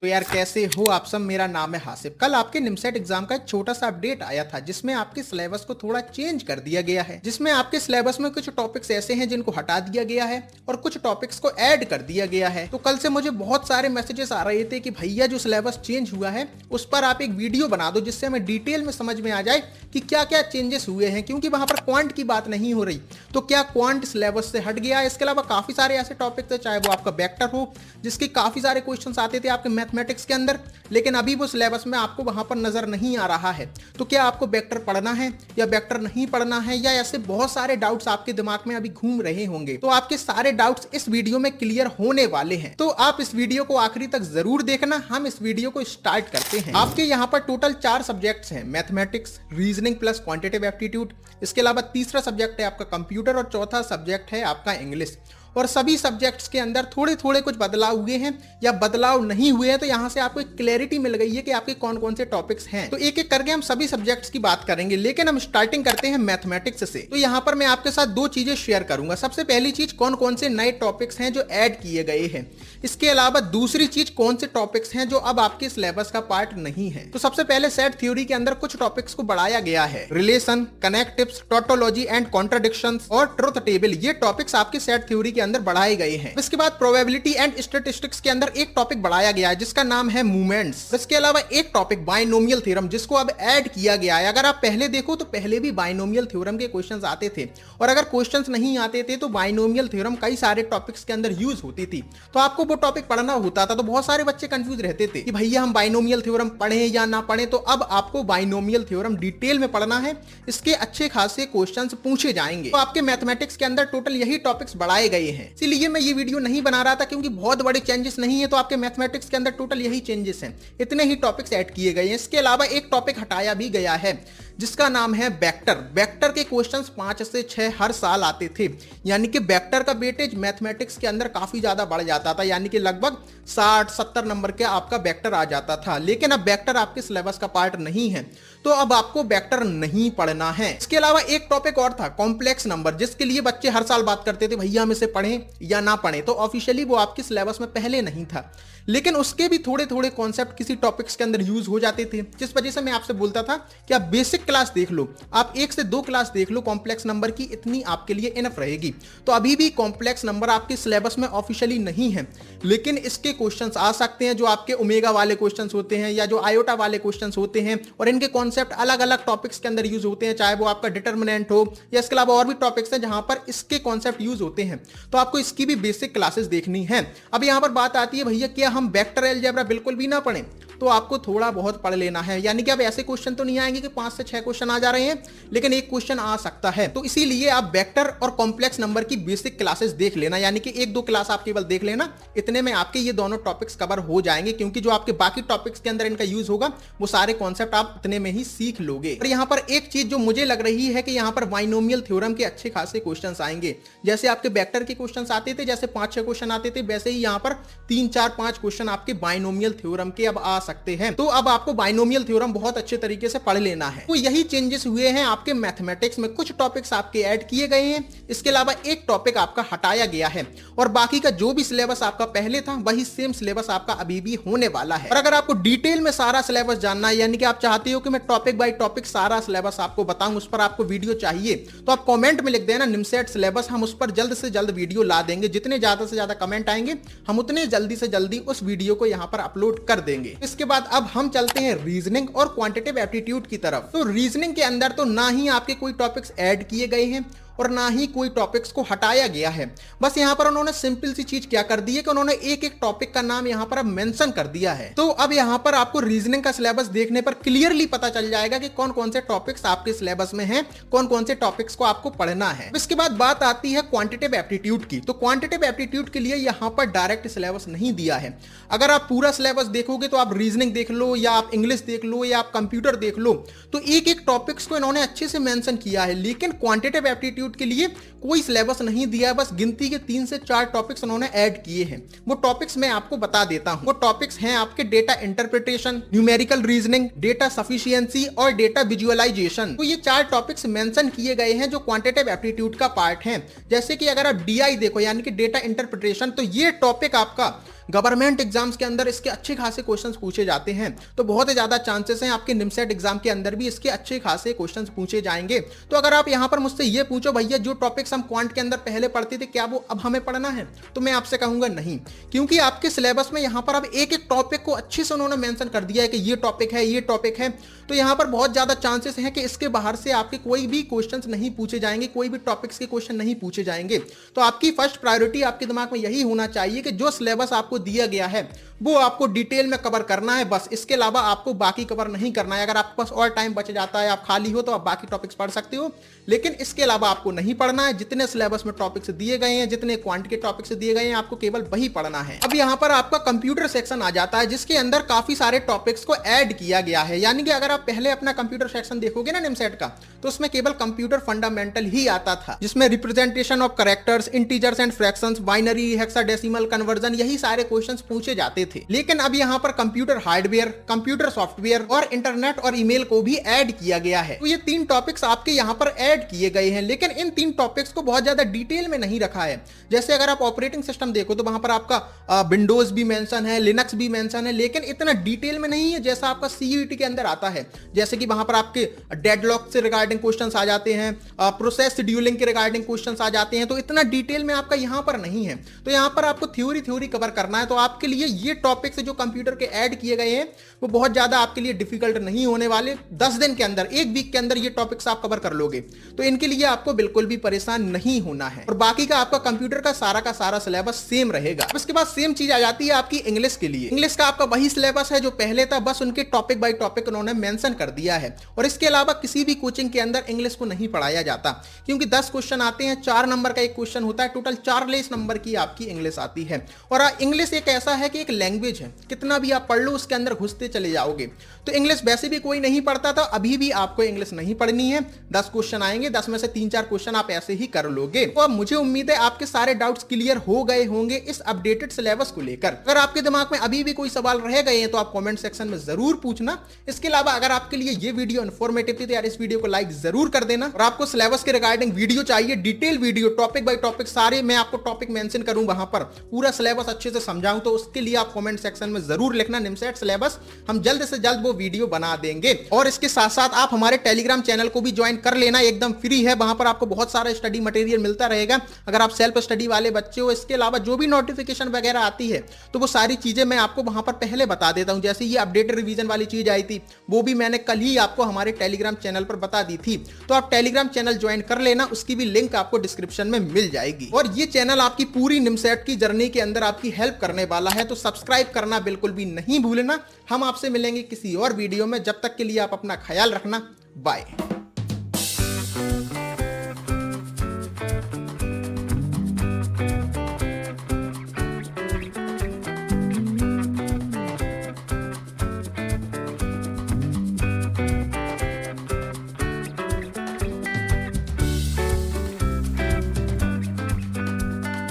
तो यार कैसे हो आप सब। मेरा नाम है हासिब। कल आपके निमसेट एग्जाम का एक छोटा सा अपडेट आया था जिसमें आपके सिलेबस को थोड़ा चेंज कर दिया गया है, जिसमें आपके सिलेबस में कुछ टॉपिक्स ऐसे हैं जिनको हटा दिया गया है और कुछ टॉपिक्स को ऐड कर दिया गया है। तो कल से मुझे बहुत सारे मैसेजेस आ रहे थे कि भैया जो सिलेबस चेंज हुआ है उस पर आप एक वीडियो बना दो जिससे हमें डिटेल में समझ में आ जाए कि क्या क्या चेंजेस हुए हैं, क्योंकि वहां पर क्वांट की बात नहीं हो रही। तो क्या क्वांट सिलेबस से हट गया है? इसके अलावा काफी सारे ऐसे टॉपिक थे, चाहे वो आपका वेक्टर हो जिसके काफी सारे क्वेश्चन आते थे आपके मैथमेटिक्स के अंदर, लेकिन अभी वो सिलेबस में आपको वहां पर नजर नहीं आ रहा है। तो क्या आपको वेक्टर पढ़ना है या वेक्टर नहीं पढ़ना है, या ऐसे बहुत सारे डाउट्स आपके दिमाग में अभी घूम रहे होंगे। तो आपके सारे डाउट्स इस वीडियो में क्लियर होने वाले हैं, तो आप इस वीडियो को आखिरी तक जरूर देखना। हम इस वीडियो को स्टार्ट करते हैं। आपके यहाँ पर टोटल 4 सब्जेक्ट्स हैं, mathematics, reasoning plus quantitative aptitude. इसके अलावा तीसरा सब्जेक्ट है आपका कंप्यूटर और चौथा सब्जेक्ट है आपका इंग्लिश। और सभी सब्जेक्ट्स के अंदर थोड़े थोड़े कुछ बदलाव हुए हैं या बदलाव नहीं हुए हैं, तो यहां से आपको एक क्लैरिटी मिल गई है कि आपके कौन कौन से टॉपिक्स हैं। तो एक एक करके हम सभी सब्जेक्ट्स की बात करेंगे, लेकिन हम स्टार्टिंग करते हैं मैथमेटिक्स से। तो यहां पर मैं आपके साथ 2 चीजें शेयर करूंगा। सबसे पहली चीज, कौन कौन से नए टॉपिक्स हैं जो ऐड किए गए हैं। इसके अलावा दूसरी चीज, कौन से टॉपिक्स हैं जो अब आपके सिलेबस का पार्ट नहीं है। तो सबसे पहले सेट थ्योरी के अंदर कुछ टॉपिक्स को बढ़ाया गया है। Relation, connectives, tautology and contradictions और ट्रुथ टेबल, ये टॉपिक्स आपके सेट थ्योरी के अंदर बढ़ाए गए हैं। इसके बाद प्रोबेबिलिटी एंड स्टैटिस्टिक्स के अंदर एक टॉपिक बढ़ाया गया है जिसका नाम है मूवमेंट्स। इसके अलावा एक टॉपिक बाइनोमियल थ्योरम जिसको अब ऐड किया गया है। अगर आप पहले देखो तो पहले भी बाइनोमियल थ्योरम के क्वेश्चंस आते थे, और अगर क्वेश्चंस नहीं आते थे तो बाइनोमियल थ्योरम कई सारे टॉपिक्स के अंदर यूज होती थी, तो आपको वो टॉपिक पढ़ना होता था। तो बहुत सारे बच्चे कंफ्यूज रहते थे कि भैया हम बाइनोमियल थ्योरम पढ़ें या ना पढ़ें। तो अब आपको बाइनोमियल थ्योरम डिटेल में पढ़ना है, इसके अच्छे खासे क्वेश्चंस पूछे जाएंगे। तो आपके मैथमेटिक्स के अंदर टोटल यही टॉपिक्स बढ़ाए गए हैं। इसीलिए मैं ये वीडियो नहीं बना रहा था, क्योंकि बहुत बड़े चेंजेस नहीं है। तो आपके मैथमेटिक्स के अंदर टोटल यही चेंजेस हैं, इतने ही टॉपिक्स ऐड किए गए हैं। इसके अलावा एक टॉपिक हटाया भी गया है जिसका नाम है वेक्टर। वेक्टर के क्वेश्चंस 5 से 6 हर साल आते थे, यानी कि वेक्टर का वेटेज मैथमेटिक्स के अंदर काफी ज्यादा बढ़ जाता था, यानी कि लगभग 60-70 नंबर के आपका वेक्टर आ जाता था। लेकिन अब वेक्टर आपके सिलेबस का पार्ट नहीं है, तो अब आपको वेक्टर नहीं पढ़ना है। इसके अलावा एक टॉपिक और था, कॉम्प्लेक्स नंबर, जिसके लिए बच्चे हर साल बात करते थे भैया हम इसे पढ़ें या ना पढ़ें। तो ऑफिशियली वो आपके सिलेबस में पहले नहीं था, लेकिन उसके भी थोड़े थोड़े कॉन्सेप्ट किसी टॉपिक्स के अंदर यूज हो जाते थे, जिस वजह से मैं आपसे बोलता था कि आप बेसिक क्लास देख लो, आप 1 से 2 क्लास देख लो कॉम्प्लेक्स नंबर की, इतनी आपके लिए इनफ रहेगी। तो अभी भी कॉम्प्लेक्स नंबर आपके सिलेबस में ऑफिशियली नहीं है, लेकिन इसके क्वेश्चंस आ सकते हैं जो आपके ओमेगा वाले क्वेश्चंस होते हैं या जो आयोटा वाले क्वेश्चंस होते हैं, और इनके कॉन्सेप्ट अलग अलग टॉपिक्स के अंदर यूज होते हैं, चाहे वो आपका डिटर्मिनेंट हो या इसके अलावा और भी टॉपिक्स हैं जहां पर इसके कॉन्सेप्ट यूज होते हैं। तो आपको इसकी भी बेसिक क्लासेस देखनी है। अब यहां पर बात आती है भैया क्या हम वेक्टर अलजेब्रा बिल्कुल भी ना पढ़ें? तो आपको थोड़ा बहुत पढ़ लेना है, यानी कि अब ऐसे क्वेश्चन तो नहीं आएंगे कि 5 से 6 क्वेश्चन आ जा रहे हैं, लेकिन एक क्वेश्चन आ सकता है। तो इसीलिए आप वेक्टर और कॉम्प्लेक्स नंबर की बेसिक क्लासेस देख लेना, यानी कि 1-2 क्लास आप केवल देख लेना, इतने में आपके ये दोनों टॉपिक्स कवर हो जाएंगे, क्योंकि जो आपके बाकी टॉपिक्स के अंदर इनका यूज होगा वो सारे कॉन्सेप्ट आप इतने में ही सीख लोगे। और यहाँ पर एक चीज जो मुझे लग रही है कि यहाँ पर बाइनोमियल थ्योरम के अच्छे खासे क्वेश्चन आएंगे। जैसे आपके वेक्टर के क्वेश्चन आते थे, जैसे 5-6 क्वेश्चन आते थे, वैसे ही यहाँ पर 3-4-5 क्वेश्चन आपके बाइनोमियल थ्योरम के अब आ सकते हैं। तो अब आपको बाइनोमियल थ्योरम बहुत अच्छे तरीके से पढ़ लेना है। तो यही चेंजेस हुए हैं आपके मैथमेटिक्स में, कुछ टॉपिक्स आपके ऐड किए गए हैं। इसके अलावा एक टॉपिक आपका हटाया गया है, और बाकी का जो भी सिलेबस आपका पहले था वही सेम सिलेबस आपका अभी भी होने वाला है। और अगर आपको डिटेल में सारा सिलेबस जानना है, यानी कि आप चाहते हो कि मैं टॉपिक बाय टॉपिक सारा सिलेबस आपको बताऊं, उस पर आपको वीडियो चाहिए, तो आप कमेंट में लिख देना निमसेट सिलेबस, हम उस पर जल्द से जल्द वीडियो ला देंगे। जितने ज्यादा से ज्यादा कमेंट आएंगे हम उतने जल्दी से जल्दी उस वीडियो को यहां पर अपलोड कर देंगे। इसके बाद अब हम चलते हैं रीजनिंग और क्वांटिटेटिव एप्टीट्यूड की तरफ। तो रीजनिंग के अंदर तो ना ही आपके कोई टॉपिक्स ऐड किए गए हैं और ना ही कोई टॉपिक्स को हटाया गया है। बस यहां पर उन्होंने सिंपल सी चीज क्या कर दी है कि उन्होंने एक एक टॉपिक का नाम यहां पर अब मेंशन कर दिया है। तो अब यहां पर आपको रीजनिंग का सिलेबस देखने पर क्लियरली पता चल जाएगा कि कौन कौन से टॉपिक्स आपके सिलेबस में हैं, कौन कौन से टॉपिक्स को आपको पढ़ना है। इसके बाद बात आती है क्वांटिटेटिव एप्टीट्यूड की। तो क्वांटिटेटिव एप्टीट्यूड के लिए यहां पर डायरेक्ट सिलेबस नहीं दिया है। अगर आप पूरा सिलेबस देखोगे तो आप रीजनिंग देख लो या आप इंग्लिश देख लो या आप कंप्यूटर देख लो, तो एक एक टॉपिक्स को इन्होंने अच्छे से मेंशन किया है। लेकिन क्वांटिटेटिव एप्टीट्यूड के लिए कोई सिलेबस नहीं दिया है, बस गिनती के 3 से 4 टॉपिक्स उन्होंने ऐड किए हैं। वो टॉपिक्स मैं आपको बता देता हूं। वो टॉपिक्स हैं आपके data interpretation, numerical reasoning, data sufficiency और डेटा विजुअलाइजेशन। तो ये 4 टॉपिक्स मेंशन किए गए हैं जो क्वांटिटेटिव एप्टीट्यूड का पार्ट हैं। जैसे कि अगर आप डीआई देखो, यानी कि डेटा इंटरप्रिटेशन, तो ये टॉपिक आपका गवर्नमेंट एग्जाम्स के अंदर इसके अच्छे खासे क्वेश्चंस पूछे जाते हैं, तो बहुत ही ज्यादा चांसेस हैं आपके निमसेट एग्जाम के अंदर भी इसके अच्छे खासे क्वेश्चंस पूछे जाएंगे। तो अगर आप यहां पर मुझसे ये पूछो भैया जो टॉपिक्स हम क्वांट के अंदर पहले पढ़ते थे क्या वो अब हमें पढ़ना है, तो मैं आपसे कहूंगा नहीं, क्योंकि आपके सिलेबस में यहां पर अब एक एक टॉपिक को अच्छे से उन्होंने मेंशन कर दिया है कि ये टॉपिक है, ये टॉपिक है। तो यहां पर बहुत ज्यादा चांसेस हैं कि इसके बाहर से आपके कोई भी क्वेश्चंस नहीं पूछे जाएंगे, कोई भी टॉपिक्स के क्वेश्चन नहीं पूछे जाएंगे। तो आपकी फर्स्ट प्रायोरिटी आपके दिमाग में यही होना चाहिए कि जो सिलेबस आपको दिया गया है वो आपको डिटेल में कवर करना है, बस। इसके अलावा आपको बाकी कवर नहीं करना है। अगर आपके पास और टाइम बच जाता है, आप खाली हो, तो आप बाकी टॉपिक्स पढ़ सकते हो, लेकिन इसके अलावा आपको नहीं पढ़ना है। जितने सिलेबस में टॉपिक्स दिए गए हैं, जितने क्वांट के टॉपिक्स दिए गए हैं, आपको केवल वही पढ़ना है। अब यहां पर आपका कंप्यूटर सेक्शन आ जाता है, जिसके अंदर काफी सारे टॉपिक्स को ऐड किया गया है। यानी कि अगर आप पहले अपना कंप्यूटर सेक्शन देखोगे ना निमसेट का, तो उसमें केवल कंप्यूटर फंडामेंटल ही आता था, जिसमें representation of characters, integers and fractions, binary, hexadecimal conversion, यही सारे क्वेश्चंस पूछे जाते थे। लेकिन अब यहां पर कंप्यूटर हार्डवेयर, कंप्यूटर सॉफ्टवेयर और इंटरनेट और ईमेल को भी ऐड किया गया है। तो ये 3 टॉपिक्स आपके यहां पर ऐड किए गए हैं, लेकिन इन 3 टॉपिक्स को बहुत ज्यादा डिटेल में नहीं रखा है। जैसे अगर आप ऑपरेटिंग सिस्टम देखो तो वहां पर आपका विंडोज भी मेंशन है, लिनक्स भी मेंशन है, लेकिन इतना डिटेल में नहीं है जैसा आपका सीयूईटी के अंदर आता है। जैसे कि वहां पर आपके डेडलॉक से रिगार्डिंग क्वेश्चंस आ जाते हैं, प्रोसेस शेड्यूलिंग के रिगार्डिंग क्वेश्चंस आ जाते हैं, तो इतना डिटेल में आपका यहां पर नहीं है। तो यहां पर आपको थ्योरी कवर करना है। तो आपके लिए ये टॉपिक्स जो कंप्यूटर के ऐड किए गए हैं वो बहुत ज्यादा आपके लिए डिफिकल्ट नहीं होने वाले। 10 दिन के अंदर, 1 वीक के अंदर ये टॉपिक्स आप कवर कर लोगे, तो इनके लिए आपको बिल्कुल भी परेशान नहीं होना है। और बाकी का आपका कंप्यूटर का सारा सिलेबस सेम रहेगा। उसके बाद सेम चीज आ जाती है आपकी इंग्लिश के लिए। इंग्लिश का आपका वही सिलेबस है जो पहले था, बस उनके टॉपिक बाय टॉपिक उन्होंने मेंशन कर दिया है। और इसके अलावा किसी भी कोचिंग के अंदर इंग्लिश को नहीं पढ़ाया जाता, क्योंकि 10 क्वेश्चन आते हैं, 4 नंबर का एक क्वेश्चन होता है, टोटल 40 नंबर की आपकी इंग्लिश आती है। और इंग्लिश एक ऐसा है कि एक लैंग्वेज है, कितना भी आप पढ़ लो उसके अंदर घुसते चले जाओगे। तो इंग्लिश वैसे भी कोई नहीं पढ़ता था, अभी भी आपको इंग्लिश नहीं पढ़नी है। 10 क्वेश्चन आएंगे, 10 में से 3-4 क्वेश्चन आप ऐसे ही कर लोगे। तो अब मुझे उम्मीद है आपके सारे डाउट्स क्लियर हो गए होंगे इस अपडेटेड सिलेबस को लेकर। अगर आपके दिमाग में अभी भी कोई सवाल रह गए हैं तो आप कमेंट सेक्शन में जरूर पूछना। इसके अलावा अगर आपके लिए ये वीडियो इन्फॉर्मेटिव थी तो यार इस वीडियो को लाइक जरूर कर देना। और आपको सिलेबस के रिगार्डिंग वीडियो चाहिए, detail video, topic by topic सारे मैं आपको टॉपिक मेंशन करूं, वहां पर पूरा सिलेबस अच्छे से समझाऊं, तो उसके लिए आप कमेंट सेक्शन में जरूर लिखना निमसेट सिलेबस, हम जल्द से जल्द वो वीडियो बना देंगे। और इसके साथ साथ आप हमारे टेलीग्राम चैनल को भी ज्वाइन कर लेना, एकदम फ्री है, वहां पर आपको बहुत सारा स्टडी मटेरियल मिलता रहेगा अगर आप सेल्फ स्टडी वाले बच्चे हो। इसके अलावा जो भी नोटिफिकेशन वगैरह आती है तो वो सारी चीजें मैं आपको वहां पर पहले बता देता हूं। जैसे ये अपडेट रिवीजन वाली चीज आई थी वो भी मैंने कल ही आपको हमारे टेलीग्राम चैनल पर बता दी थी, तो आप टेलीग्राम चैनल ज्वाइन कर लेना, उसकी भी लिंक आपको डिस्क्रिप्शन में मिल जाएगी। और ये चैनल आपकी पूरी निमसेट की जर्नी के अंदर आपकी हेल्प करने वाला है, तो सब्सक्राइब करना बिल्कुल भी नहीं भूलना। हम आपसे मिलेंगे किसी और वीडियो में, जब तक के लिए आप अपना ख्याल रखना, बाय।